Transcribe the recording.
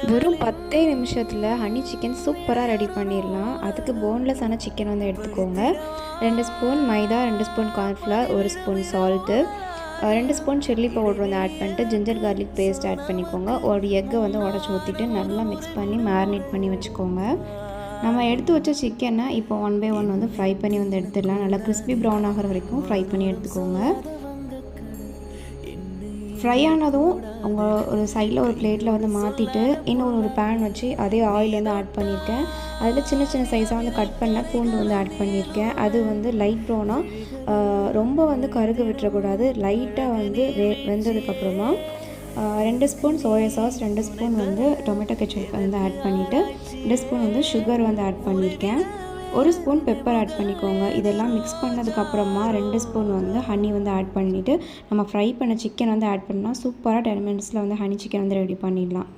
வெறும் 10 நிமிஷத்தில் honey chicken சூப்பராக ரெடி பண்ணிடலாம். அதுக்கு போன்லெஸ்ஸான சிக்கன் வந்து எடுத்துக்கோங்க. 2 ஸ்பூன் மைதா, 2 spoon cornflour, 1 spoon salt, 2 spoon chilli powder வந்து ஆட் பண்ணிட்டு ஜிஞ்சர் கார்லிக் பேஸ்ட் ஆட் பண்ணிக்கோங்க. ஒரு எக்கை வந்து உடச்சி ஊற்றிட்டு நல்லா மிக்ஸ் பண்ணி மேரினேட் பண்ணி வச்சுக்கோங்க. நம்ம எடுத்து வச்ச சிக்கனை இப்போ 1 பை 1 வந்து ஃப்ரை பண்ணி வந்து எடுத்துடலாம். நல்லா கிறிஸ்பி ப்ரௌன் ஆகிற வரைக்கும் ஃப்ரை பண்ணி எடுத்துக்கோங்க. ஃப்ரை ஆனதும் உங்கள் ஒரு சைடில் ஒரு பிளேட்டில் வந்து மாற்றிட்டு இன்னொரு பேன் வச்சு அதே ஆயில் வந்து ஆட் பண்ணியிருக்கேன். அதில் சின்ன சின்ன சைஸாக வந்து கட் பண்ண பூண்டு வந்து ஆட் பண்ணியிருக்கேன். அது வந்து லைட் ப்ரௌனாக ரொம்ப வந்து கருக விட்டுறக்கூடாது. லைட்டாக வந்து வெந்ததுக்கப்புறமா 2 ஸ்பூன் சோயா சாஸ், 2 ஸ்பூன் வந்து டொமேட்டோ கெச்சப் வந்து ஆட் பண்ணிவிட்டு 2 ஸ்பூன் வந்து சுகர் வந்து ஆட் பண்ணியிருக்கேன். 1 ஸ்பூன் பெப்பர் ஆட் பண்ணிக்கோங்க. இதெல்லாம் மிக்ஸ் பண்ணதுக்கப்புறமா 2 ஸ்பூன் வந்து ஹனி வந்து ஆட் பண்ணிவிட்டு நம்ம ஃப்ரை பண்ண சிக்கன் வந்து ஆட் பண்ணால் சூப்பராக 10 மினிட்ஸில் வந்து ஹனி சிக்கன் வந்து ரெடி பண்ணிடலாம்.